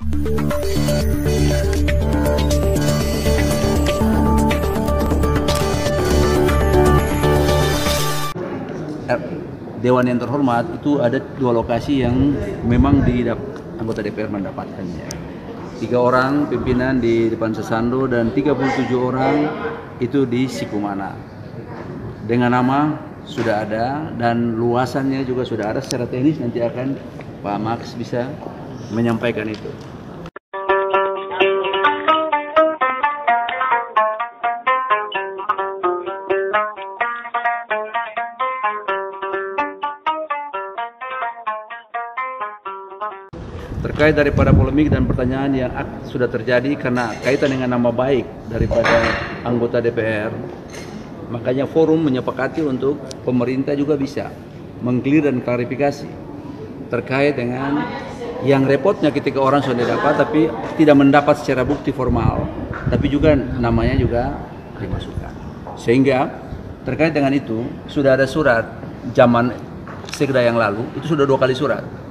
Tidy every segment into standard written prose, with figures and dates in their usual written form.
Dewan yang terhormat itu ada 2 lokasi yang memang anggota DPR mendapatkannya. 3 orang pimpinan di depan Sesando dan 37 orang itu di Sikumana. Dengan nama sudah ada dan luasannya juga sudah ada. Secara teknis nanti akan Pak Max bisa menyampaikan itu. Terkait daripada polemik dan pertanyaan yang sudah terjadi karena kaitan dengan nama baik daripada anggota DPR, makanya forum menyepakati untuk pemerintah juga bisa meng-clear dan klarifikasi terkait dengan yang repotnya ketika orang sudah dapat tapi tidak mendapat secara bukti formal, tapi juga namanya juga dimasukkan. Sehingga terkait dengan itu sudah ada surat zaman Sekda yang lalu, itu sudah 2 kali surat.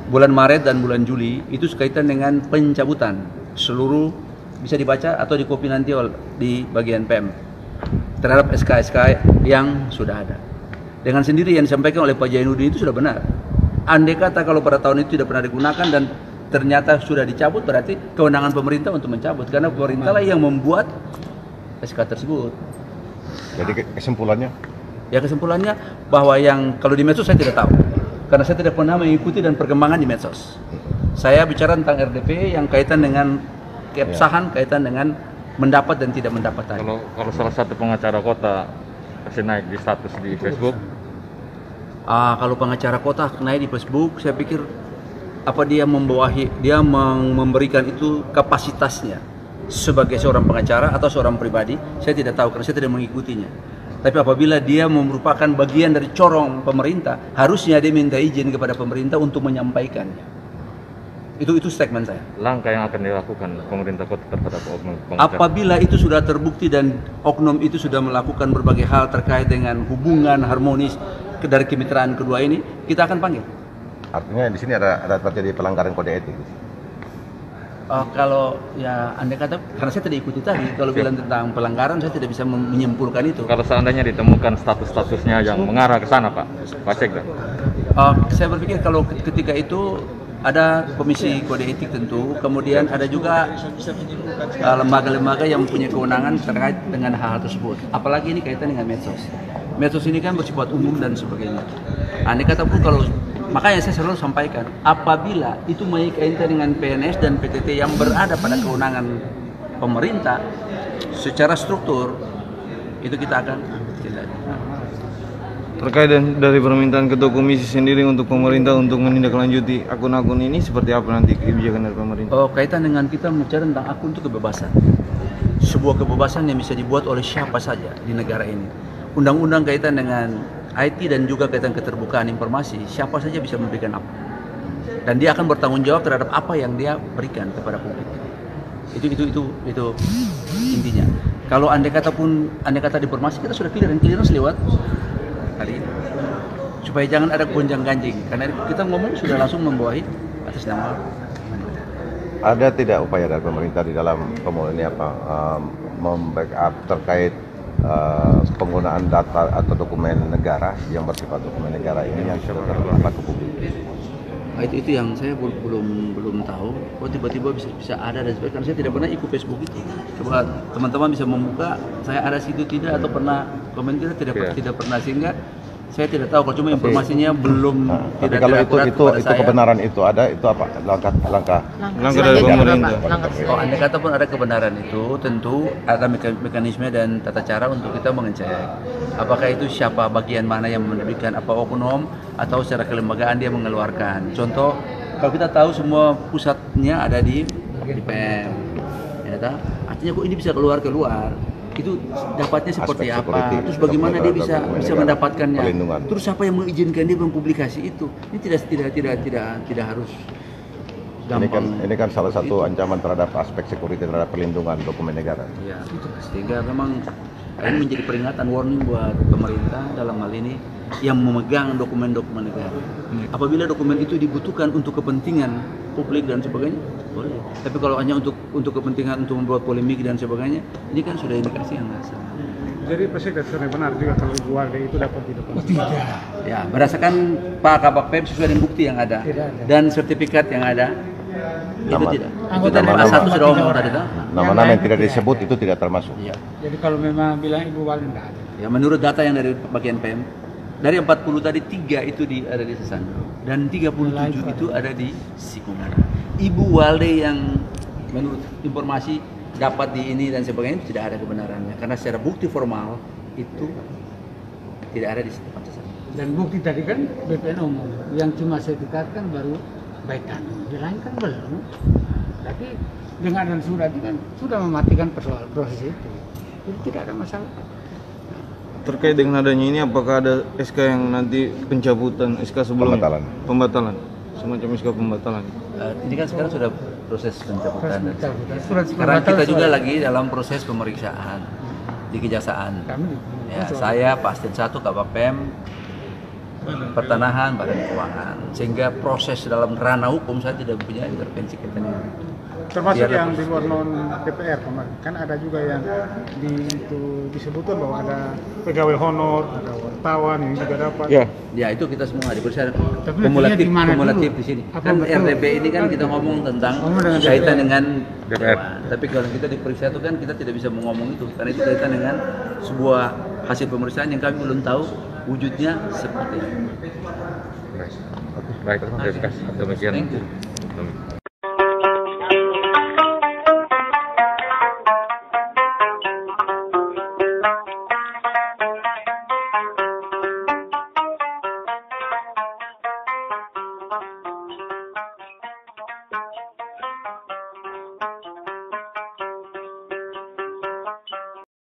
Bulan Maret dan bulan Juli itu kaitan dengan pencabutan seluruh, bisa dibaca atau dikopi nanti di bagian PM terhadap SK-SK yang sudah ada. Dengan sendiri yang disampaikan oleh Pak Jainuddin itu sudah benar. Andai kata kalau pada tahun itu tidak pernah digunakan dan ternyata sudah dicabut, berarti kewenangan pemerintah untuk mencabut karena pemerintah lah yang membuat SK tersebut. Jadi kesimpulannya? Ya kesimpulannya bahwa yang kalau di medsos saya tidak tahu. Karena saya tidak pernah mengikuti dan perkembangan di medsos. Saya bicara tentang RDP yang kaitan dengan keabsahan, kaitan dengan mendapat dan tidak mendapat tadi. Kalau salah satu pengacara kota kasih naik di status di Facebook? Kalau pengacara kota naik di Facebook, saya pikir apa dia memberikan itu kapasitasnya sebagai seorang pengacara atau seorang pribadi, saya tidak tahu karena saya tidak mengikutinya. Tapi apabila dia merupakan bagian dari corong pemerintah, harusnya dia minta izin kepada pemerintah untuk menyampaikannya. Itu statement saya. Langkah yang akan dilakukan pemerintah kota terhadap oknum pengacara. Apabila itu sudah terbukti dan oknum itu sudah melakukan berbagai hal terkait dengan hubungan harmonis dari kemitraan kedua ini, kita akan panggil. Artinya di sini ada terjadi pelanggaran kode etik. Kalau ya Anda kata, karena saya tidak ikuti tadi, kalau bilang tentang pelanggaran saya tidak bisa menyimpulkan itu. Kalau seandainya ditemukan status-statusnya yang mengarah ke sana Pak Sekda? Saya berpikir kalau ketika itu ada komisi kode etik tentu, kemudian ada juga lembaga-lembaga yang mempunyai kewenangan terkait dengan hal tersebut. Apalagi ini kaitan dengan medsos. Medsos ini kan bersifat umum dan sebagainya. Andai kata pun kalau makanya saya selalu sampaikan, apabila itu kaitan dengan PNS dan PTT yang berada pada kewenangan pemerintah secara struktur, itu kita akan tindak. Terkait dari permintaan Ketua Komisi sendiri untuk pemerintah untuk menindaklanjuti akun-akun ini, seperti apa nanti kebijakan dari pemerintah? Kaitan dengan kita bicara tentang akun itu kebebasan. Sebuah kebebasan yang bisa dibuat oleh siapa saja di negara ini. Undang-undang kaitan dengan IT dan juga kaitan keterbukaan informasi, siapa saja bisa memberikan apa. Dan dia akan bertanggung jawab terhadap apa yang dia berikan kepada publik. Itu intinya. Kalau andai kata diinformasi, kita sudah clearance lewat hari ini. Supaya jangan ada gonjang-ganjing, karena kita ngomong sudah langsung membawahi atas nama. Ada tidak upaya dari pemerintah di dalam ini membackup terkait penggunaan data atau dokumen negara yang bersifat dokumen negara ini yang sudah terbuka ke publik? Itu yang saya belum tahu. Tiba-tiba bisa ada dan sebagainya. Karena saya tidak pernah ikut Facebook itu. Coba teman-teman bisa membuka, saya ada situ tidak atau pernah komen tidak pernah, sehingga saya tidak tahu. Kalau cuma informasinya belum tidak. Tapi kalau itu kebenaran itu ada, itu apa langkah dari pemerintah? Andai kata pun ada kebenaran itu, tentu ada mekanisme dan tata cara untuk kita mengecek apakah itu siapa, bagian mana yang menerbitkan, apa oknum atau secara kelembagaan dia mengeluarkan. Contoh, kalau kita tahu semua pusatnya ada di PM, ya, artinya kok ini bisa keluar, itu dapatnya seperti apa, terus bagaimana dia bisa mendapatkannya, terus siapa yang mengizinkan dia mempublikasi itu. Ini tidak harus gampang. Ini kan salah satu ancaman terhadap aspek security, terhadap perlindungan dokumen negara. Ya, sehingga memang ini menjadi peringatan, warning buat pemerintah dalam hal ini yang memegang dokumen-dokumen negara. Apabila dokumen itu dibutuhkan untuk kepentingan publik dan sebagainya, boleh. Tapi kalau hanya untuk kepentingan untuk membuat polemik dan sebagainya, ini kan sudah indikasi yang nggak salah. Jadi Presiden sudah benar juga kalau Ibu Warga itu dapat tidak? Ya, berdasarkan Pak Kabak Pem sesuai dengan bukti yang ada dan sertifikat yang ada, itu tidak. Itu tadi Pak Satu sudah ngomong tadi. Nama-nama yang tidak disebut itu tidak termasuk. Ya. Jadi kalau memang bilang Ibu Warga tidak ada. Ya, menurut data yang dari bagian PM, dari 40 tadi 3 itu ada di Sesando dan 37 itu ada di Sikunara. Ibu Walde yang menurut informasi dapat di ini dan sebagainya tidak ada kebenarannya karena secara bukti formal itu tidak ada di tempat Sesando. Dan bukti tadi kan BPN umum yang cuma sertifikat kan baru Baitan, yang lain kan belum. Tapi dengan dan surat itu kan sudah mematikan proses itu. Jadi tidak ada masalah. Terkait dengan adanya ini, apakah ada SK yang nanti pencabutan SK sebelumnya? Pembatalan. Semacam SK pembatalan. Ini kan sekarang sudah proses pencabutan. Surat Sekarang kita juga lagi dalam proses pemeriksaan di Kejaksaan. Ya, saya Pak Astin 1 Kabak Pem, Pertanahan, Badan Keuangan. Sehingga proses dalam ranah hukum saya tidak punya intervensi ke itu. Termasuk yang di luar non DPR kemarin. Kan ada juga yang disebutkan bahwa ada pegawai honor, ada wartawan yang juga dapat. Ya itu kita semua diperiksa kumulatif di sini. Kan RDP ini kan kita ngomong tentang kaitan dengan DPR. Tapi kalau kita diperiksa itu kan kita tidak bisa ngomong itu karena itu kaitan dengan sebuah hasil pemeriksaan yang kami belum tahu wujudnya seperti apa. Baik, terima kasih. Demikian. Thank you.